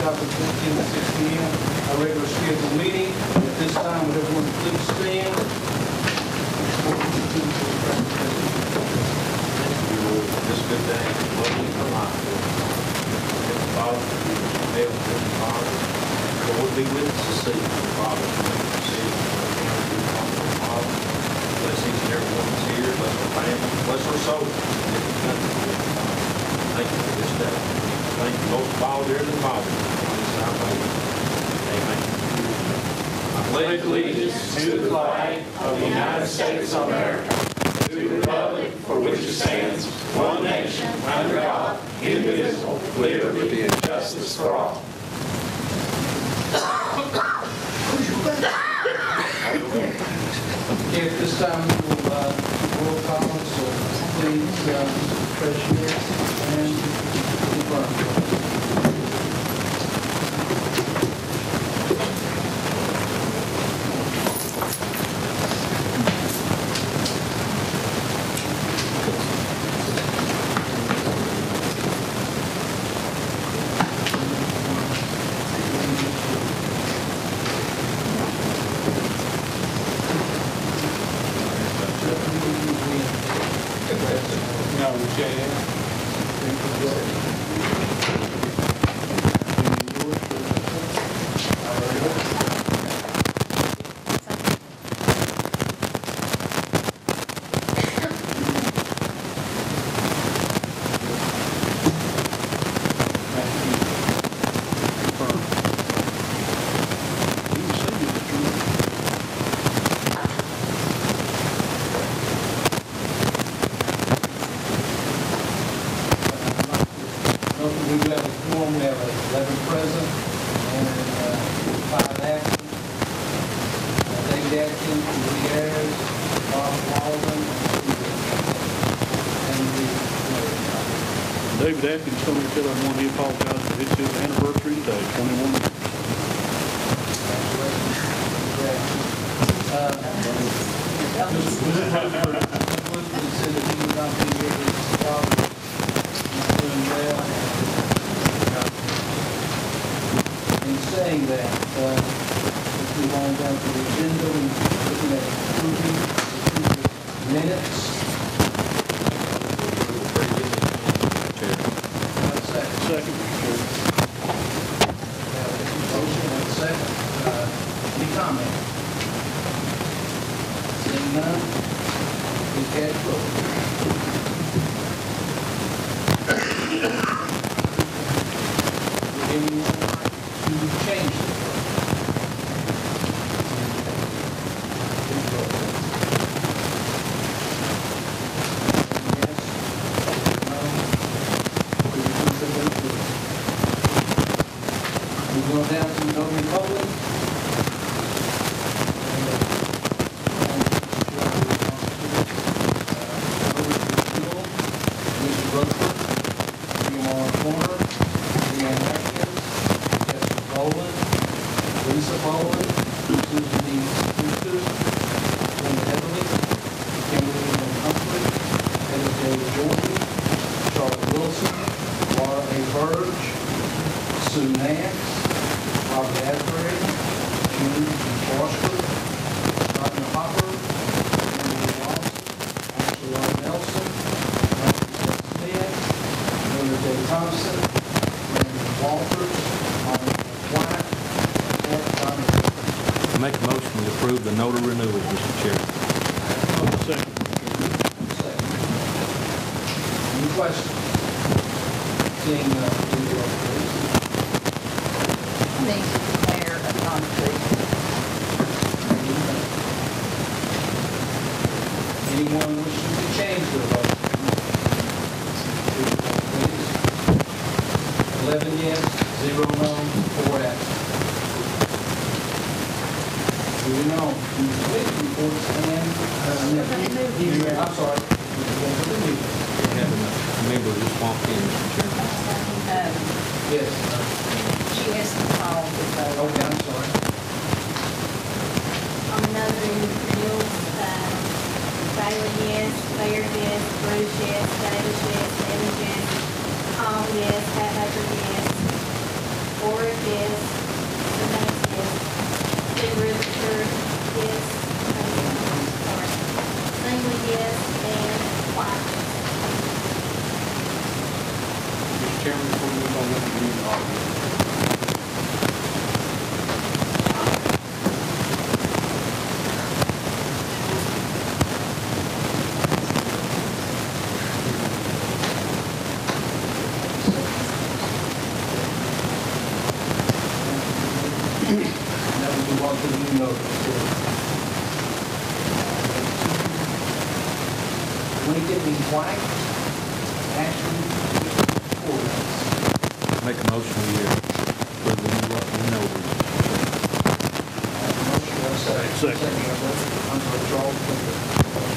15 to 6 p.m. Our regular scheduled meeting. At this time, would everyone please stand? This good day, lovely for life. Father, hail to the Father. Lord, be with us this evening, Father. Bless each and every one that's here. Bless our family. Bless our souls. Thank you for this day. Thank you most of all, dear the Father. Amen. I pledge allegiance to the flag of the United States of America, to the republic for which it stands, one nation, under God, indivisible, with liberty and justice for all. At this time, we will roll call, so please, President and we have a form, we have 11 present and 5 absent. David Atkins, Lee Ayers, Bob Walden, and David Atkins told me to tell everyone he apologized for his anniversary today, 21 years. said that he would not be here with his father. He's doing well. In saying that, let's move on down to the agenda. We're looking at approving the minutes. Second. Motion and second. Any comment? Seeing none, please cast your vote. Would anyone like to change the vote? Please vote. Yes, no, please consider it. We go down to notary public. Mr. Rutherford, William Corner, Leanne Atkins, Jessica Boland, Lisa Boland, Susan D. Houston, Linda Everly, Kimberly Lynn Humphrey, Heather J. Jordan, Charlotte Wilson, Laura A. Burge, Sue Nance, Robert Asbury, June Foster, Rodney Hopper, Emily Lawson, Ashley R. Nelson, Matthew Smith, Miller J. Thompson, Brandon Walters, Monica White, and Tommy. I make a motion to approve the notary renewal, Mr. Chairman. Second. Any questions? Seeing none, please vote, please. Need to declare a non-compete. Anyone wishing to change their vote? Please. 11 yes, 0 no, 4 absent. Moving on, committee reports and, I'm sorry. We have a member just walked in, Mr. Chairman. Yes. She has to call the vote. Okay, I'm sorry. On another renewal, Bailey, yes, Baird, yes, Bruce, yes, Davis, yes, Evans, yes, Paul, yes, Pat Baker, yes, Oric, Chairman, before we move on, let me read the audience. Now we move on to the new notice. Lincoln B. White, Ashley Corliss. Make a motion we approve the new notice. Motion, second. Second. I'm going to draw.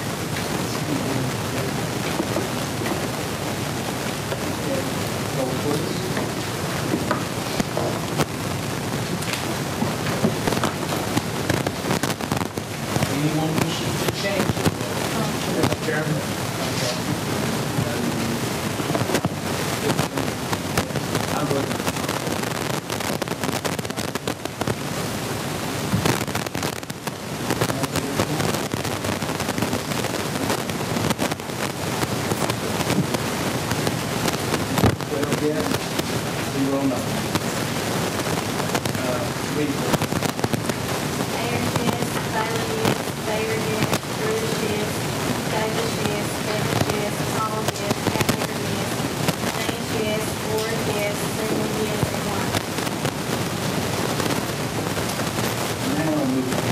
Roll, please. Anyone wishing to change it? Mr. Chairman? I'm good. Twelve yes, 0 no. Read please. Ayers, yes. Bailey, yes. Bayer, yes. Bruce, yes. Davis, yes. Evans, yes. Paul, yes. Hatmaker, yes. James, yes. Ward, yes. Freeman, yes. And White. Now I'll move on.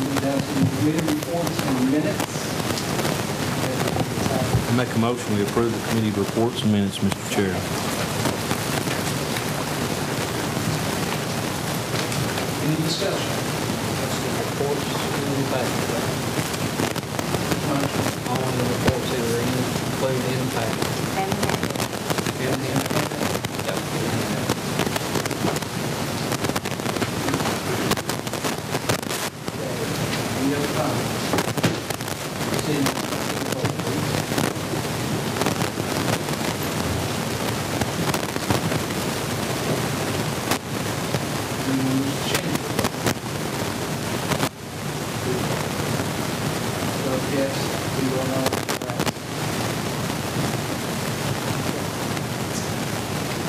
Move down to the committee reports and minutes. I make a motion we approve the committee reports and minutes, Mr. Chair. Any discussion? Reports in the packet. All the reports that are included in the packet. And Any other comments? Seeing none, roll please. Anyone wish to change it? 12 yes, 0 no, passed.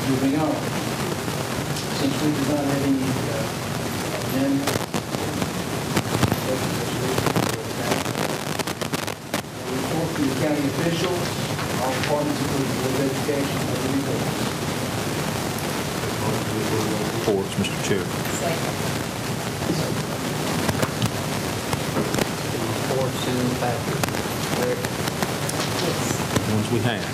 Moving on. Since we did not have any amendments, report from the county officials, all departments including Board of Education, have the reports. Reports, Mr. Chair. Second. Reports in the packet. Correct. Yes. Ones we have.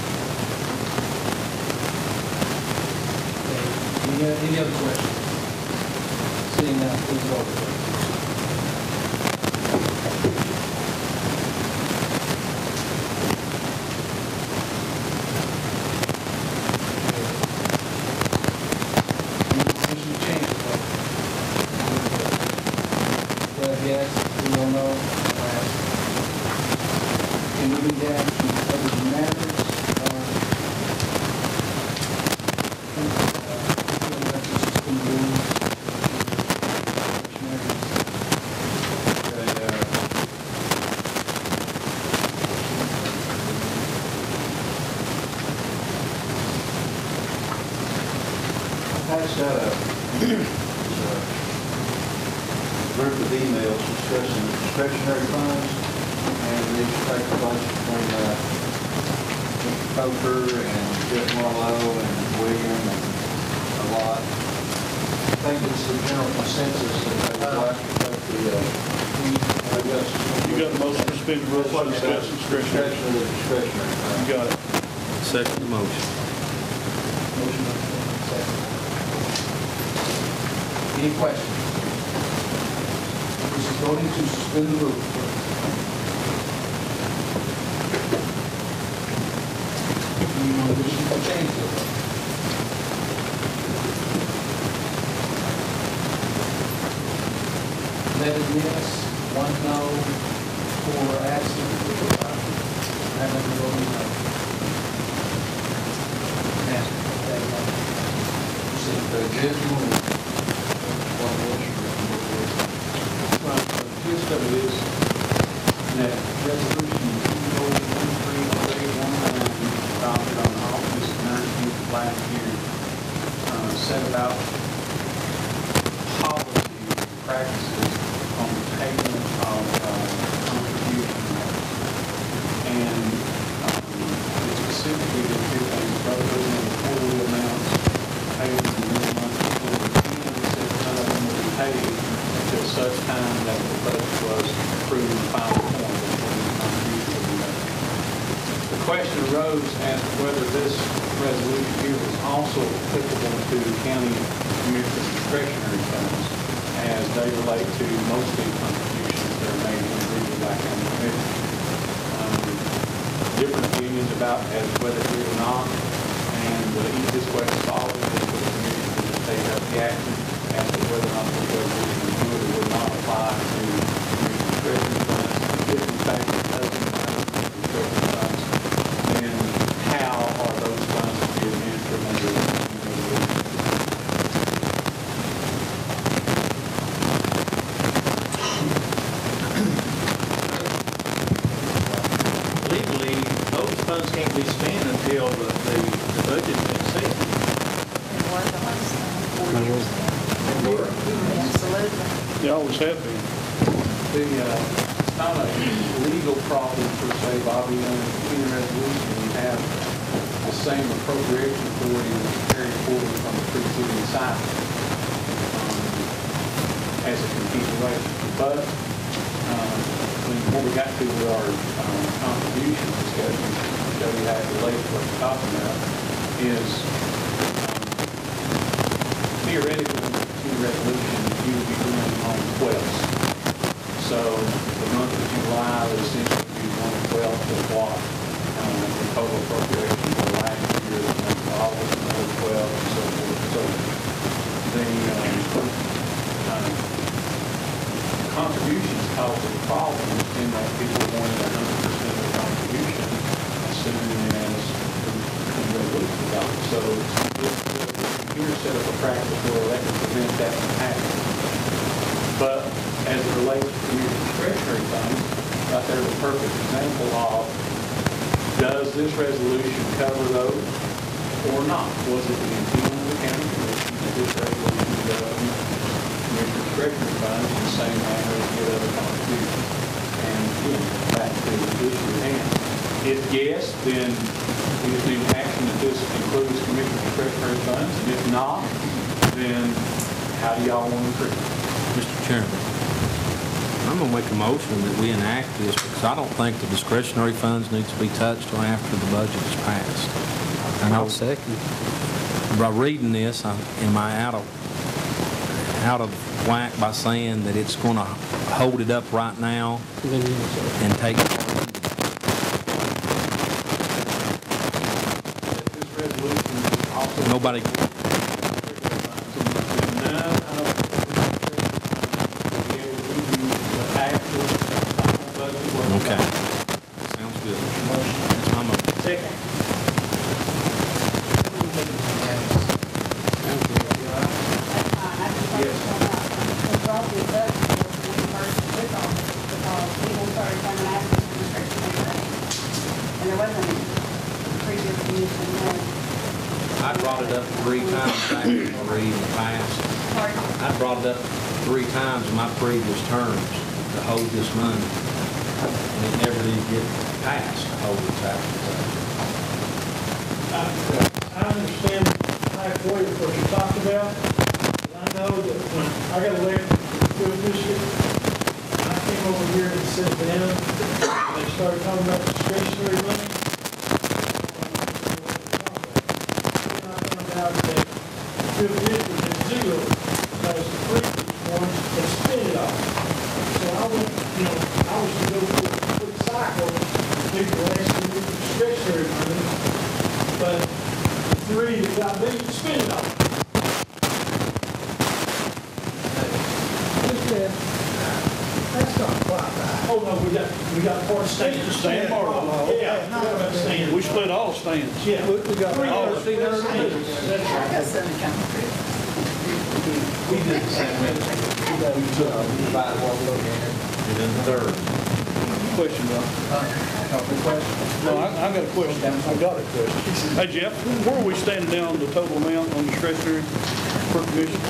Any other questions? Seeing none, please vote. Any decision to change the vote? 12 yes, 0 no, passed. And moving down to other matters, Passed out a group of emails discussing discretionary funds, and they take a bunch between Mr. Coker and Jeff Marlowe and William and a lot. I think it's the general consensus that they would like to take You got the motion to suspend the rules to discuss discretionary. discretionary You funds. got it. Second the motion. motion by Chairman, second. Any questions? This is voting to suspend the rules. Anyone wishing to change the vote? Eleven yes, 1 no, 4 absent. I have a voting no. Passed. Jeff, you want to? Right, the gist of it is that resolution 2023-0819 last year, set about policy practices on the payment of contribution matters. And it specifically did two things, both of them were quarterly amounts paid in the middle month before the end, said none of them would be paid until such time that the budget was approved in final form before the contribution would be made. The question arose as to whether this resolution here was also applicable to county commissioners' discretionary funds as they relate to mostly contributions that are made individually by county commissioners. Different opinions about as to whether it is or not, and the easiest way to solve it is for the commission to just take up the action as to whether or not the resolution would or would not apply to commission discretionary funds. If in fact it doesn't apply to discretionary funds, then how are those funds to be administered under the resolution? Legally, those funds can't be spent until the budget's been set. It was the last time, 4 years ago. Absolutely. They always have been. It's not a legal problem per se, Bobby. In the resolution, you have the same appropriation authority that's carried forward from the preceding cycle as a continuation. But what we got to with our contribution discussion, to show you how it relates to what we're talking about, is theoretically, in the resolution, you would be doing on 12th. So the month of July would essentially be 1/12 of what the total appropriation for last year, the month of August, another 12, and so forth. So the contributions cause a problem in that people wanted 100% of the contribution as soon as the resolution was adopted. So here set up a practice where that can prevent that from happening. But as it relates to community discretionary funds, right there is a perfect example of, does this resolution cover those or not? Was it the intent of the county commission that this resolution govern community discretionary funds in the same manner as the other contributions? And again, back to the issue at hand. If yes, then we just need action that this includes community discretionary funds. And if not, then how do y'all want to treat it? Mr. Chairman, I'm going to make a motion that we enact this because I don't think the discretionary funds need to be touched until after the budget is passed. And I'll second. by reading this, am I out of whack by saying that it's going to hold it up right now and take That this resolution is also nobody? Okay. Sounds good. That's my motion. Second. I brought it up 3 times back in the past. I brought it up 3 times in my previous terms to hold this money. And it never did get passed to hold it back. I understand halfway what you talked about. I know that when I got elected to the school district, I came over here and sat down, and they started talking about discretionary money. And I found out that the school district had zero, because the previous ones had spent it all. So I went, I was to go through a quick cycle, people asking me for discretionary money, but the 3 that got me spent it all. That's not quite right. Oh, no, we got part stands. Stand part of the Yeah, we got stands. We split all stands. Yeah. We got all the stands. That's right. That's something kind of crazy. We did the same way. We took about what we looked at. And then the third. Question, Rob. Call for the question. No, I got a question. I got a question. Hey, Jeff, where are we standing down the total amount on discretionary per commission?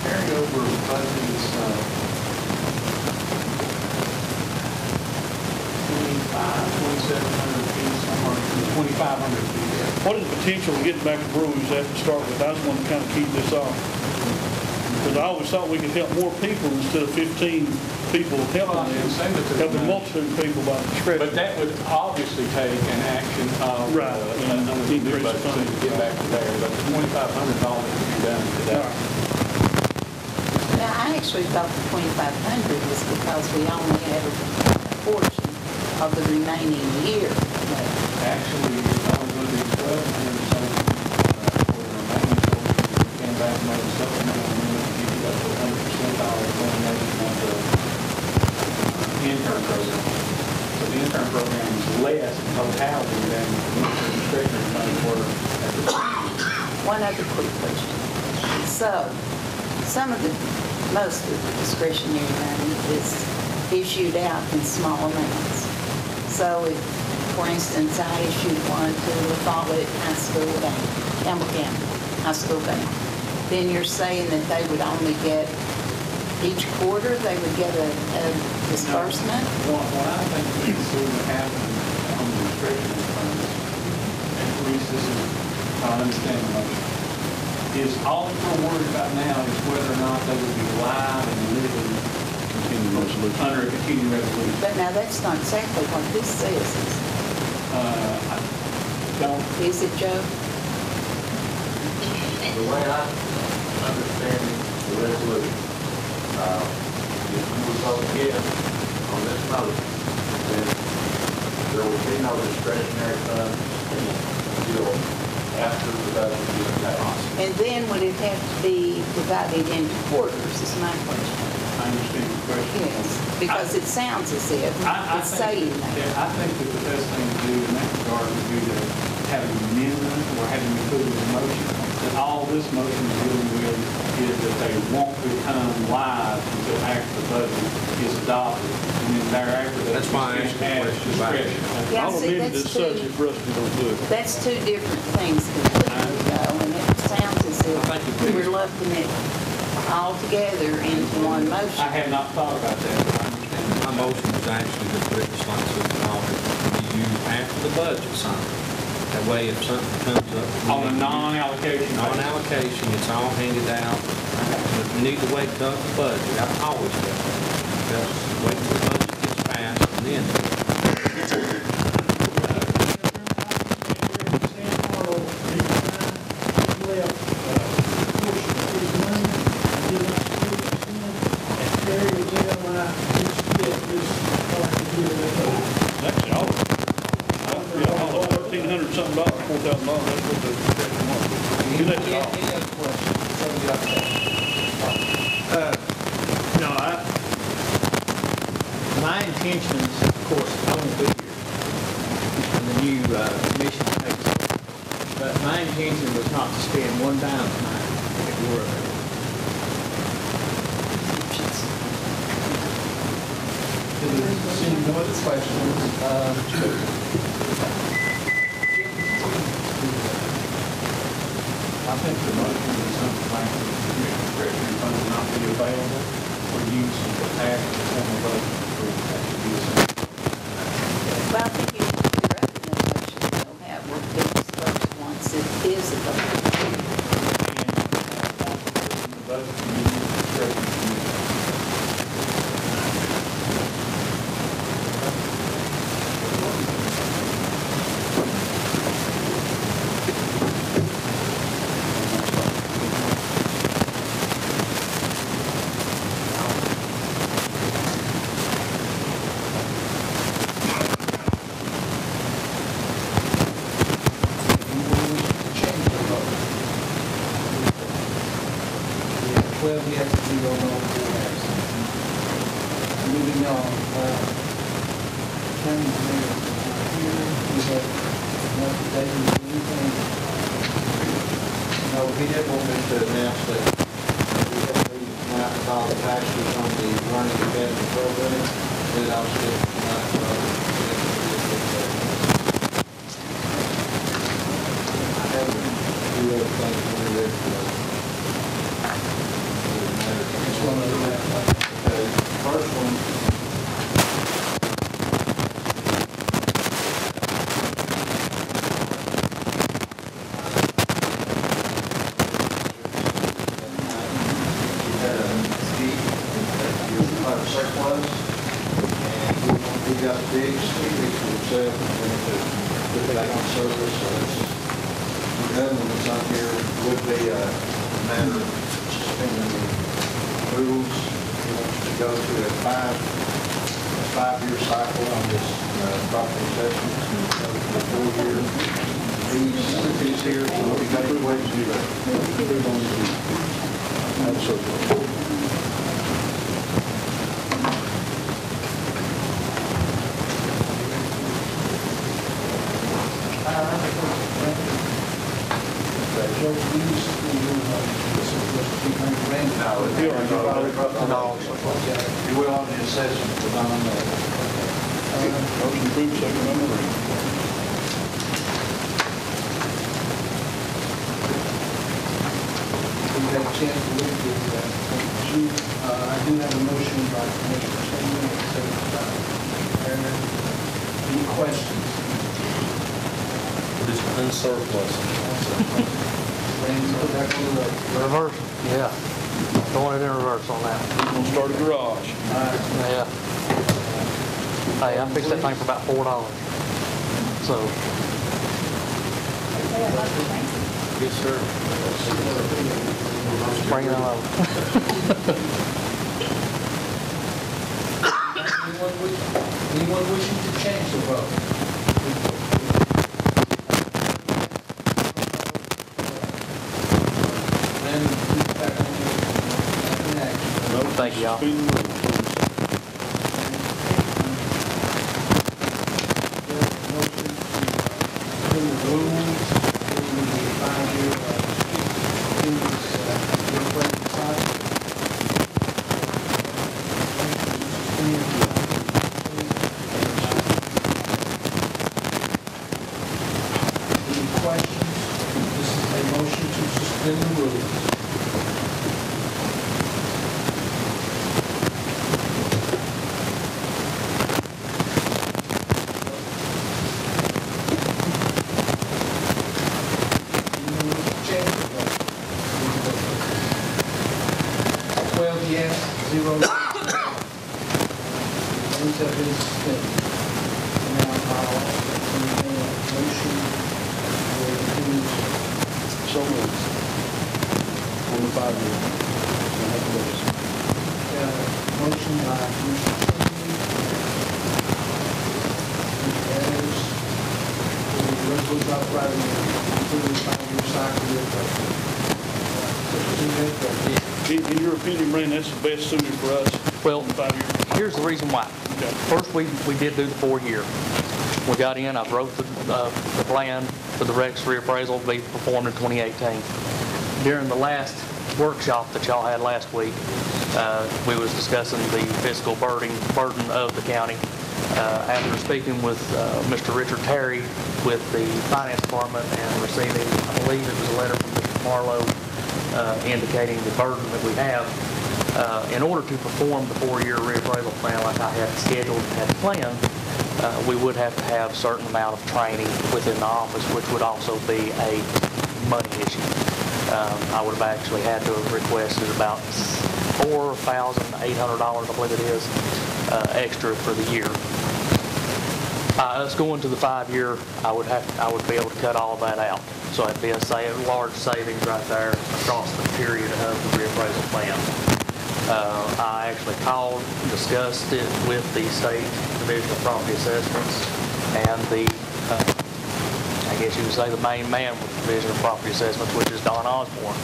Carryover budget is 2,700 feet, somewhere 2,500 feet. What is the potential of getting back to where we was at to start with? I just want to kind of keep this off. Because I always thought we could help more people instead of 15 people helping them, helping multitude of people by discretion. But that would obviously take an action of, Right. under the new budget to get back to there, but $2,500 can be done today. Now, I actually thought the 2,500 was because we only had a portion of the remaining year. Actually, it's only going to be 1,200 something for the remaining portion. We came back and made a supplemental amendment to give you up to 100% elimination of the intern program. So the intern program is less in totality than the discretionary funds were at the time. One other quick question. So, most of the discretionary money is issued out in small amounts. So if, for instance, I issued one to the Follett High School Bank, Campbell County High School Bank, then you're saying that they would only get, each quarter, they would get a disbursement? What I think we can see what happens on the discretionary funds, and at least this is, I understand the motion, is all that we're worried about now is whether or not they would be live and living under a continuing resolution. But now, that's not exactly what this says. I don't, Is it, Joe? The way I understand the resolution, if you would vote yes on this motion, then there will be no discretionary funds until after the budget is passed. And then would it have to be divided into quarters, is my question. I understand the question. Yes, because it sounds as if it's saying that. I think that the best thing to do in that regard would be to have an amendment or have it included in the motion. That all this motion is dealing with is that they won't become live until after the budget is adopted. And then thereafter, That's why I asked the question about it. discretion. Yeah, I'll see, amend that's this such if Rusty don't do it. That's two different things completely, though, and it sounds as I think if we're lumping it all together into one motion. I have not thought about that, but I understand. My motion was actually to put this like so to be used after the budget signed. That way, if something comes up. On a non-allocation. Non-allocation, it's all handed out. If you need to wait till the budget, I've always done that. Just wait till the budget gets passed and then. Actually, all of it. Yeah, all of it. $1,300 something, $4,000, that's what the discretion was. Give that to all. Any other questions? Somebody got that? No, my intentions, of course, I won't be here when the new commission takes over. But my intention was not to spend one dime tonight if we were there. Seeing no other questions, I think the motion is something like the discretionary funds not be available for use of the tax on the budget. That should be something. Well, I think you need to do recommendation, though, have what the dispersed once it is available. And the budget can be used for discretionary. Yes, 0, no, 4 absent. Moving on, county mayor here, we have another day, anything? No, he did want me to announce that we have to tonight to file the taxes on the learning academy program. Then I'll skip tonight, 4 things when you're ready to go. Which one are you at? Okay, first one. Surplus, and we got big secret to himself, and we need to put it back on service, so that's, the other one that's on here would be a matter of suspending the rules. He wants to go to a 5-year cycle on this property assessment, go to a 4-year. He's here, so we got to wait to do that. Absolutely. Joe, please, You will on the assessment, but not on that. Motion approved, second by Marie. we had a chance to look at Chief. I do have a motion by Commissioner Singleton, and second by Aaron. Any questions? Just unsurplus. Randy, go back on the road. Reverse, yeah. Going it in reverse on that. We're gonna start a garage. Yeah. Hey, I fixed that thing for about $4. So, Yes, sir. bring it on over. Anyone wishing to change the vote? Then keep back on the action. Thank you, y'all. Suspend the rules. Motion to approve the rules, approving the 5-year reappraisal cycle. Any questions? This is a motion to suspend the rules. Anyone wish to change the vote? 12 yes, 0 no. Rules have been suspended. Now, I'll entertain a motion for approval. So moved. On the 5-year. We'll have to vote. Motion by Commissioner Singleton. Ayers. The resolution authorizing the 5-year cycle In your opinion, Brandon, that's the best suited for us? Well, on the 5-year? here's the reason why. Okay. First, we did do the 4-year. We got in, I wrote the plan for the Rex reappraisal to be performed in 2018. During the last workshop that y'all had last week, we was discussing the fiscal burden of the county. After speaking with Mr. Richard Terry with the Finance Department and receiving, I believe it was a letter from Mr. Marlowe indicating the burden that we have, in order to perform the 4-year reappraisal plan like I had scheduled and had planned, we would have to have a certain amount of training within the office, which would also be a money issue. I would have actually had to have requested about $4,800, I believe it is, extra for the year. Us going to the 5-year, I would be able to cut all of that out. So it'd be a large savings right there across the period of the reappraisal plan. I actually called, discussed it with the State Division of Property Assessments and the, I guess you would say the main man with the Division of Property Assessments, which is Don Osborne.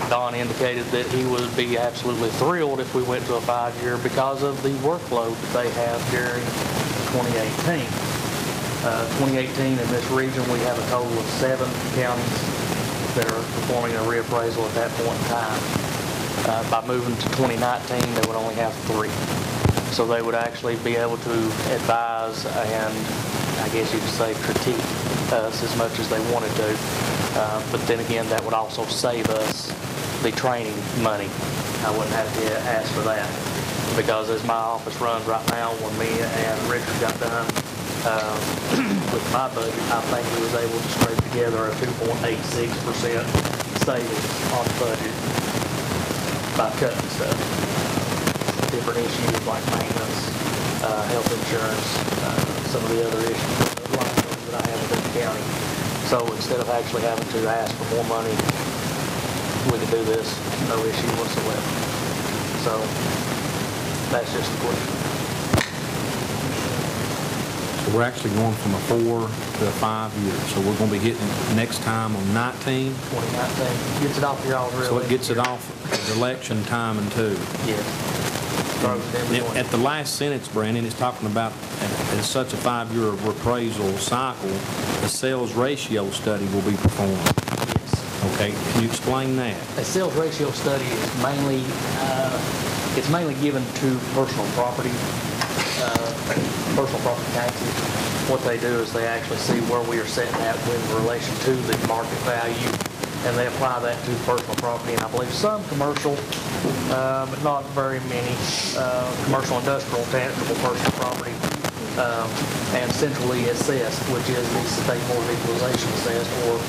Don indicated that he would be absolutely thrilled if we went to a 5-year because of the workload that they have during 2018. 2018 in this region, we have a total of 7 counties that are performing a reappraisal at that point in time. By moving to 2019, they would only have 3. So they would actually be able to advise and, I guess you could say, critique us as much as they wanted to. But then again, that would also save us the training money. I wouldn't have to ask for that. Because as my office runs right now, when me and Richard got done with my budget, I think we was able to scrape together a 2.86% savings on the budget by cutting stuff. Different issues like maintenance, health insurance, some of the other issues, liabilities that I have within the county. So instead of actually having to ask for more money, we could do this, no issue whatsoever. So that's just the question. So we're actually going from a 4 to a 5 year. So we're going to be getting it next time on 19. 2019 gets it off your all really. So it gets it off at election time and two. Yes. At the last sentence, Brandon, it's talking about in such a 5-year appraisal cycle, a sales ratio study will be performed. Yes. Okay, can you explain that? A sales ratio study is mainly, it's mainly given to personal property taxes. What they do is they actually see where we are sitting at in relation to the market value, and they apply that to personal property, and I believe some commercial, but not very many, commercial, industrial, tangible personal property, and centrally assessed, which is the state board of equalization assessed, or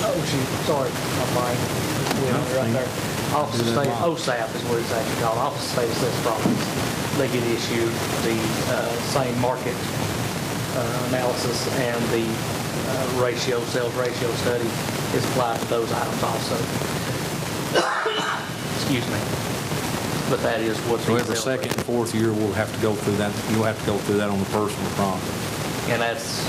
oh shoot, sorry, my mind went right there. Office of State, OSAP is what it's actually called, Office of State Assessed Properties. They get issued the same market analysis, and the sales ratio study is applied to those items also. Excuse me. But that is what So every second and fourth year, we'll have to go through that. You'll have to go through that on the personal property. And that's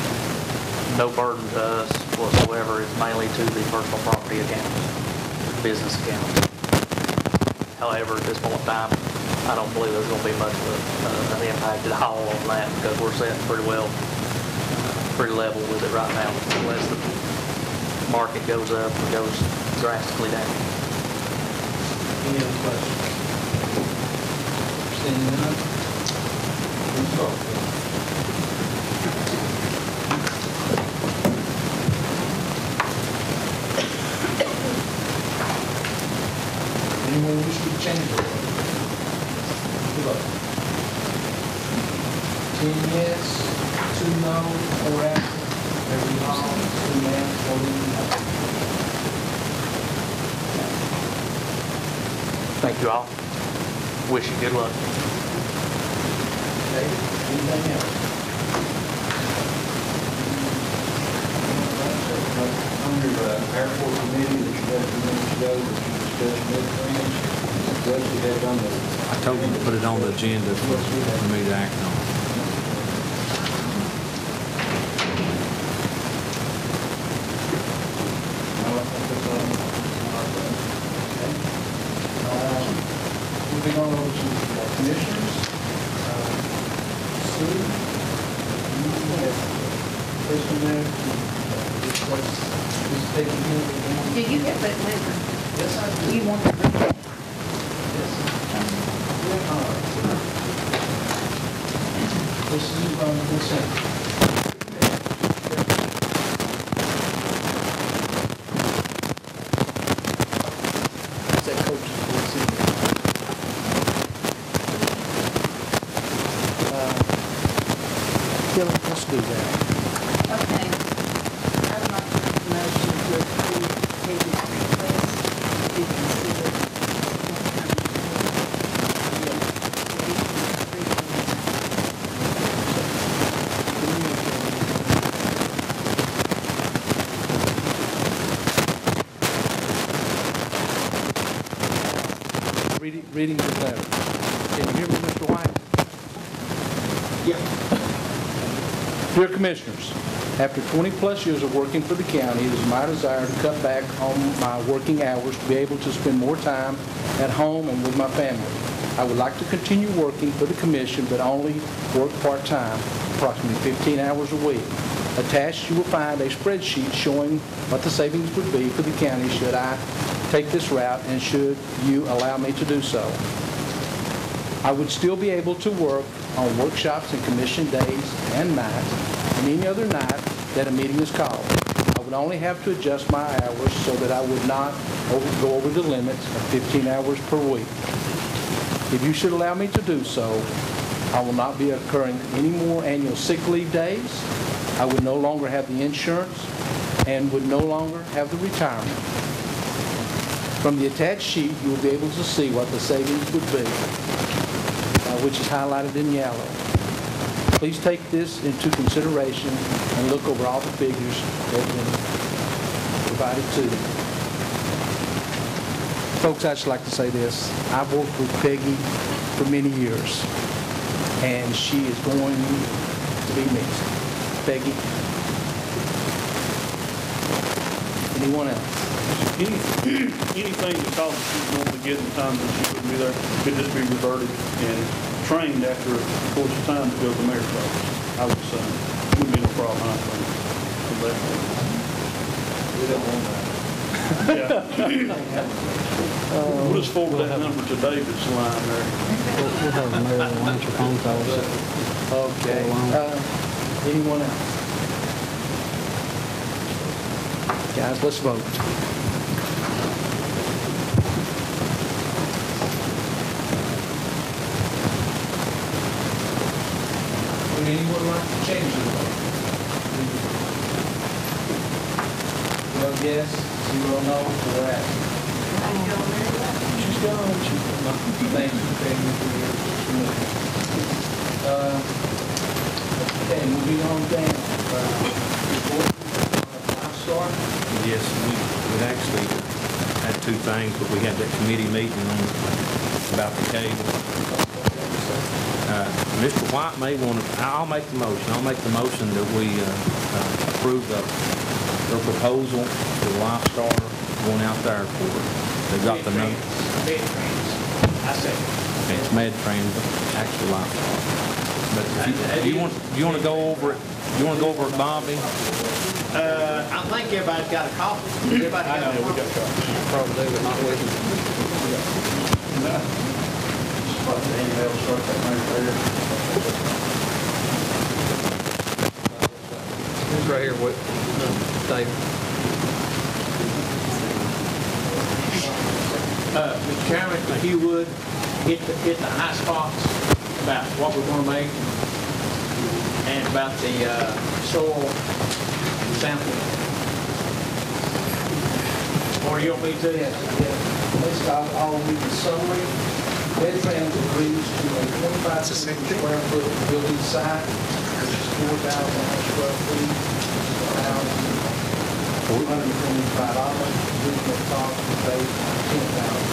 no burden to us whatsoever. It's mainly to the personal property account, business account. However, at this point in time, I don't believe there's going to be much of an impact at all on that, because we're sitting pretty well, pretty level with it right now, unless the market goes up or goes drastically down. Any other questions? Seeing none? Please vote. Anyone wish to change it? Vote. 10 yes, 2 no, 4 absent. Every all, 2 yes, voting no. Thank you all. Wish you good luck. Okay, anything else? Under airport committee that you had 2 minutes ago, that you discussed mid-range, what you had on the... I told you to put it on the agenda for me to act on. Moving on over to the commissioners. Sue, you have person there to request this taken here. Do you have that letter? Yes, I do. You want to read it? Yes. This is from consent. Is that coach's voice in there? Kelly, let's do that. Okay. I'd like to make a motion to approve Peggy's request to be considered. Reading the letter. Can you hear me, Mr. White? Dear Commissioners, after 20-plus years of working for the county, it is my desire to cut back on my working hours to be able to spend more time at home and with my family. I would like to continue working for the Commission, but only work part-time, approximately 15 hours a week. Attached, you will find a spreadsheet showing what the savings would be for the county should I take this route, and should you allow me to do so. I would still be able to work on workshops and commission days and nights, and any other night that a meeting is called. I would only have to adjust my hours so that I would not go over the limits of 15 hours per week. If you should allow me to do so, I will not be incurring any more annual sick leave days. I would no longer have the insurance and would no longer have the retirement. From the attached sheet, you will be able to see what the savings would be, which is highlighted in yellow. Please take this into consideration and look over all the figures that have been provided to you. Folks, I'd just like to say this. I've worked with Peggy for many years, and she is going to be missed. Peggy? Anyone else? Anything that causes she's normally getting the time that she wouldn't be there could just be reverted and trained after a course of time to go to the mayor's office. I would say wouldn't be no problem, I think. We don't want that. We'll just forward that number to David's line there. We'll have a mayor answer phone calls. Okay. Anyone else? Guys, let's vote. Would anyone like to change the vote? Well, yes, 0 no, we're at. She's gone. Thank you, Peggy, for your okay, moving on down. Report on Livestock. Yes, we actually had two things, but we had that committee meeting on about the cable. Mr. White may want to, I'll make the motion. I'll make the motion that we approve their proposal to Livestock going out there for, they've got the number. I say. It's MedTrans, but actually Livestock. But if you want to go over it, Bobby? I think everybody's got a copy. Everybody I know, we got copies. Probably do, but not with you. It's right here with David. Mr. Chairman, if you would hit the high spots about what we're going to make and about the soil sample. Or you want me to? Yes. I'll read the summary. MedTrans agrees to a 25,000 square foot building site, which is 4,000 square feet, $1,425. Original cost was based on 10,000.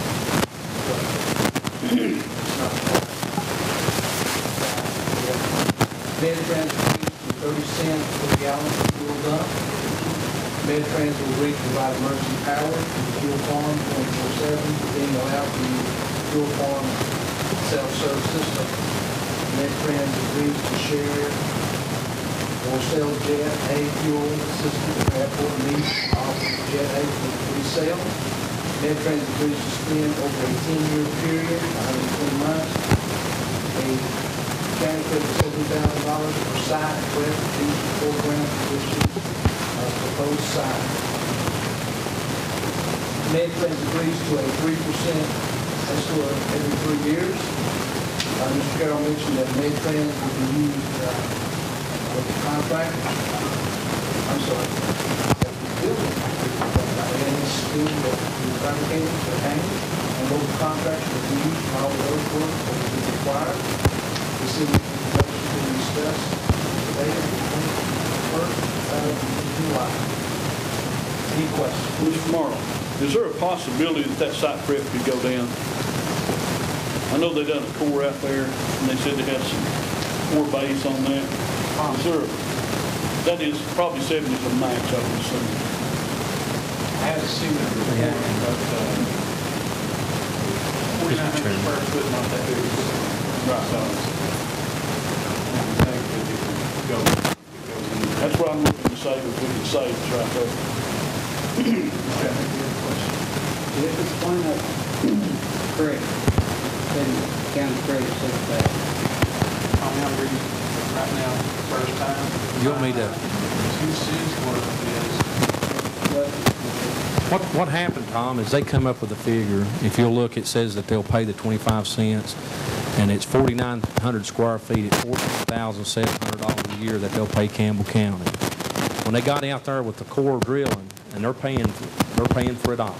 MedTrans agrees to 30 cents per gallon for fuel dump. MedTrans will agree to provide emergency power to the fuel farm 24/7, being allowed to use fuel farm self-service system. MedTrans agrees to share or sell Jet A fuel system to airport needs of Jet A for resale. MedTrans agrees to spend over a 10-year period, 120 months, a county credit of $70,000 per site credit reduced program position of proposed site. MedTrans agrees to a 3% escalator every 3 years. Mr. Carroll mentioned that MedTrans will be used with the contractor. I'm sorry. Building. And this steel that we fabricated for hanging and local contractors will be used for all the other work that will be required. This is the motion to be discussed today, the 21st of July. Any questions? Mr. Marlowe, is there a possibility that site prep could go down? I know they done a core out there, and they said they had some core base on that. Is there, that is probably 70 is a max, I would assume. I haven't seen the report, but 49 square foot, not that big. Right. I think that it could go in. That's what I'm looking to save, if we can save this right there. If it's plain up, correct, county credit $6,000. I'm reading right now, first time. You want me to, 2 cents worth what happened, Tom, is they come up with a figure. If you'll look, it says that they'll pay the 25 cents, and it's 4,900 square feet at $14,700 a year that they'll pay Campbell County. When they got out there with the core drilling, and they're paying for it all.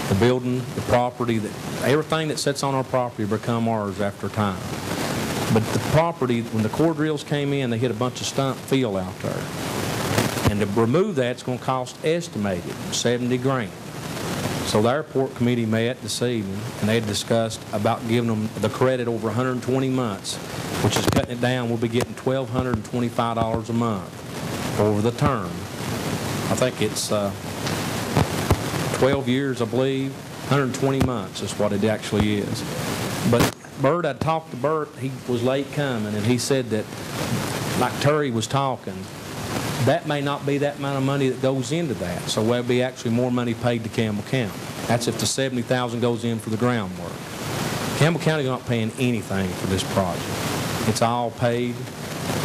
The building, the property, everything that sits on our property become ours after time. But the property, when the core drills came in, they hit a bunch of stump fill out there. And to remove that, it's going to cost estimated $70,000. So the airport committee met this evening, and they had discussed about giving them the credit over 120 months, which is cutting it down. We'll be getting $1,225 a month over the term. I think it's 12 years, I believe. 120 months is what it actually is. But Bert, I talked to Bert. He was late coming, and he said that, like Terry was talking, that may not be that amount of money that goes into that. So there'll be actually more money paid to Campbell County. That's if the $70,000 goes in for the groundwork. Campbell County is not paying anything for this project. It's all paid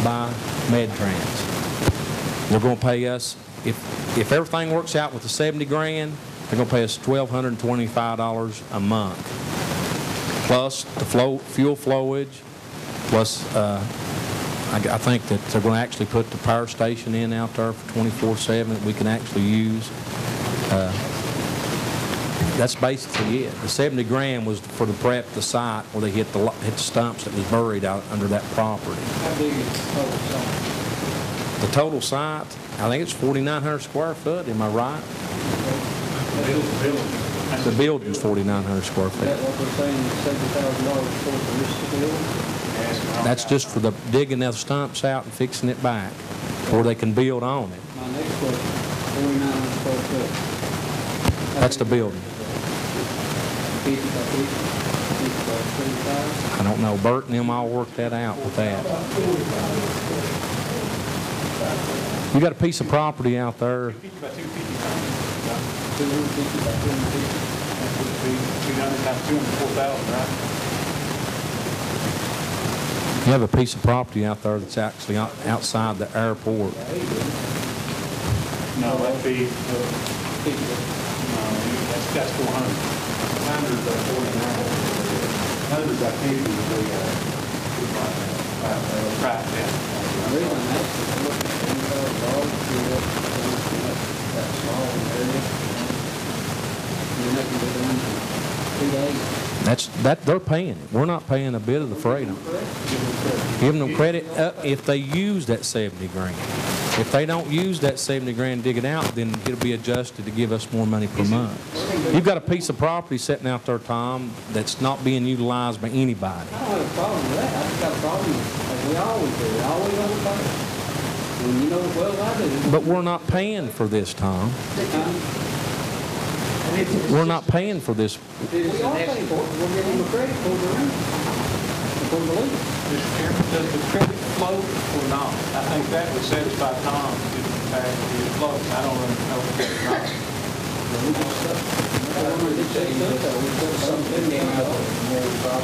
by MedTrans. They're going to pay us, if everything works out with the $70,000, they're going to pay us $1,225 a month, plus the fuel flowage, plus I think that they're going to actually put the power station in out there for 24/7 that we can actually use. That's basically it. The $70,000 was for the prep the site where they hit the stumps that was buried out under that property. How big is the total site? The total site, I think it's 4,900 square foot. Am I right? The building's 4,900 square Is feet. that what we're saying, $70,000 for the rest of the building? That's just for the digging those stumps out and fixing it back, or they can build on it. My next question, 4,900 square foot. That's the building. 50 by 50, 50 by 25? I don't know. Bert and them all worked that out with that. You got a piece of property out there. 50 by 250. 250 by 250. That would be 204,000, right? You have a piece of property out there that's actually outside the airport. No, that'd be, that's 400. 100 by 49. 100 by 50 would be, Right, yeah. The reason I'm asking is looking at $10,000 to that small area. You're making it into 2 days. They're paying it. We're not paying a bit of the freight on it. Giving them credit if they use that $70,000. If they don't use that $70,000 and dig it out, then it'll be adjusted to give us more money per month. You've got a piece of property sitting out there, Tom, that's not being utilized by anybody. I don't have a problem with that. I just got a problem, as we always do, we always overpay. And you know as well as I do. But we're not paying for this, Tom. We're not paying for this. We are paying for it. We're giving them a credit for the rent. For the lease. Mr. Chairman, does the credit flow or not? I think that would satisfy Tom if the fact that it flows. I don't really know if it's not.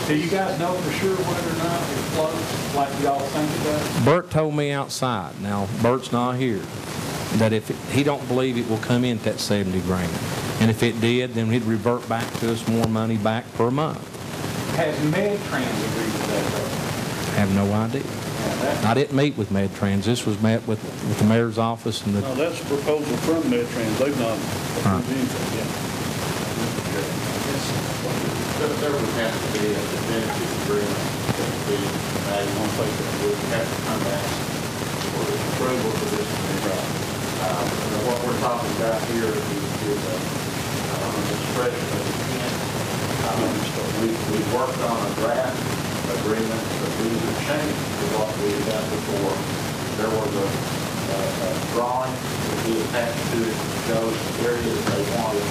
Do you guys know for sure whether or not it flows like y'all think it does? Bert told me outside, now Bert's not here, that if he don't believe it will come in at that $70,000. And if it did, then he'd revert back to us more money back per month. Has MedTrans agreed to that though? I have no idea. I didn't meet with MedTrans. This was met with the mayor's office and the... No, that's a proposal from MedTrans. They've not approved anything yet. There would have to be a definitive agreement that would be made. One place that would have to come back for the approval for this to be done. What we're talking about here is an expression of intent. We've worked on a draft agreement, but these have changed to what we had done before. There was a drawing that we attached to it that shows the area that they wanted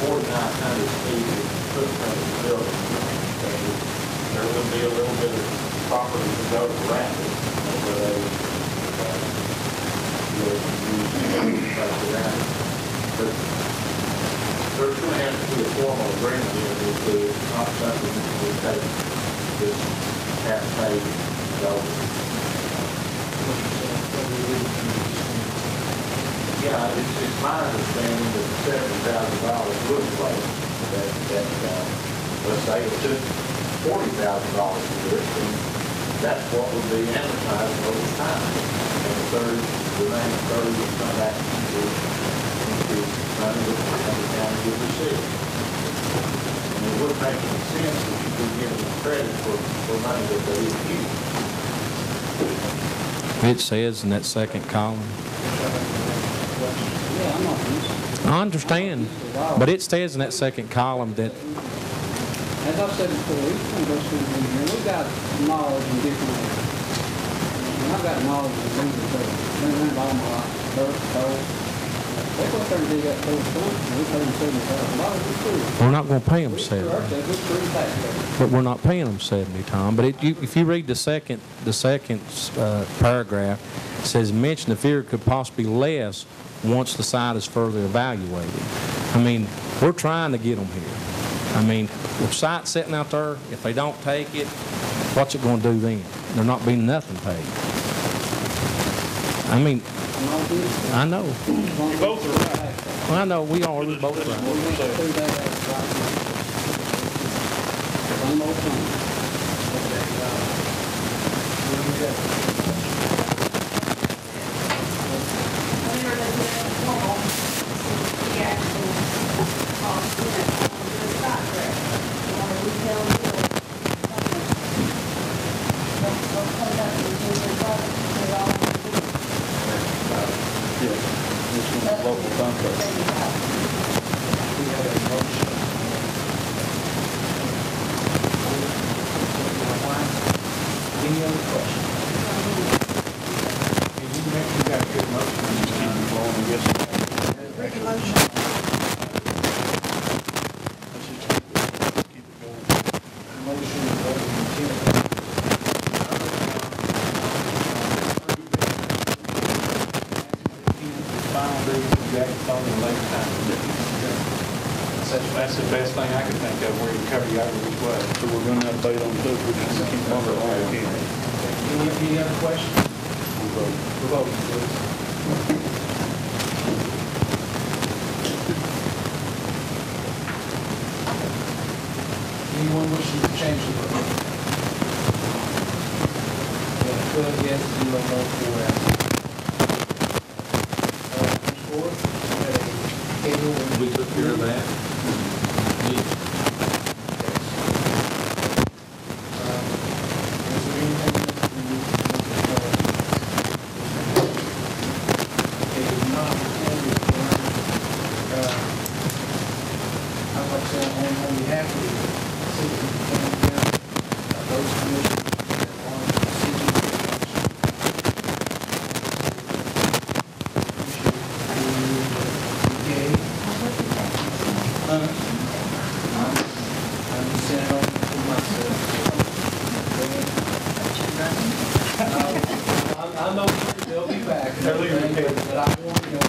4,900 feet of footprint of the building. There would be a little bit of property to go around it, where they would use around it. But there gonna have to do a formal agreement here with the, not something that we take, just have to pay, so. Yeah, it's my understanding that the $70,000 would play, that, let's say it took $40,000 to do it, and that's what would be amortized over time. And the remaining third would come back into money that the county would receive. And it would make sense if you could give them credit for money that they didn't use. It says in that second column. I understand, but it says in that second column that, As I've said before, each one of us in here, we've got knowledge in different areas. And I've got knowledge in things that been around all my life, dirt, coal. They go up there and dig up those points, and we pay them $70,000. It's true. we're not going to pay them We're 70. pretty taxpayers. But we're not paying them 70, Tom. But if you read the second paragraph, it says, mention the figure could possibly be less once the site is further evaluated. I mean, we're trying to get them here. I mean, the site's sitting out there, if they don't take it, what's it going to do then? They're not being nothing paid. I mean, I know. You both are right. I know, we are, we're both right. We'll get through that one more time. Whenever they get a wall, the actual cost of it, the site rate, or retail bill. Don't come back and do the product, they're all in the bill. Yeah, this one's local contract. We have a motion. Any other questions? You got a good motion. Just keep it going, I guess. Make a motion. Let's just keep it going. Motion of intent. Final days of Jack Tony late time. That's the best thing I can think of where you cover you over which way. So we're running out of date on two, we're just gonna keep on going again. Any other questions? We're voting, please. Anyone wishing to change the vote? Good, yes, 0, no, 4 absent. Ms. Ford, cable. We took care of that. Is there anything else we need to know? Okay, if not, before we adjourn, I'd like to say on behalf of the city of Campbell County, those commissioners that are on the city I'm just saying on for myself. I know they'll be back and everything, but I want to know.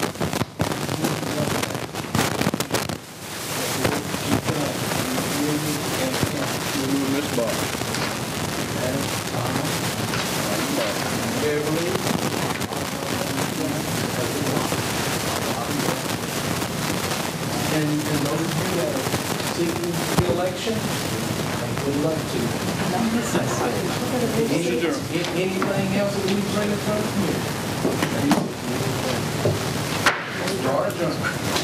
We're moving this box. Beverly. And those of you that are seeking the election, good luck to you. Anything else that we bring in front of you? We are adjourned.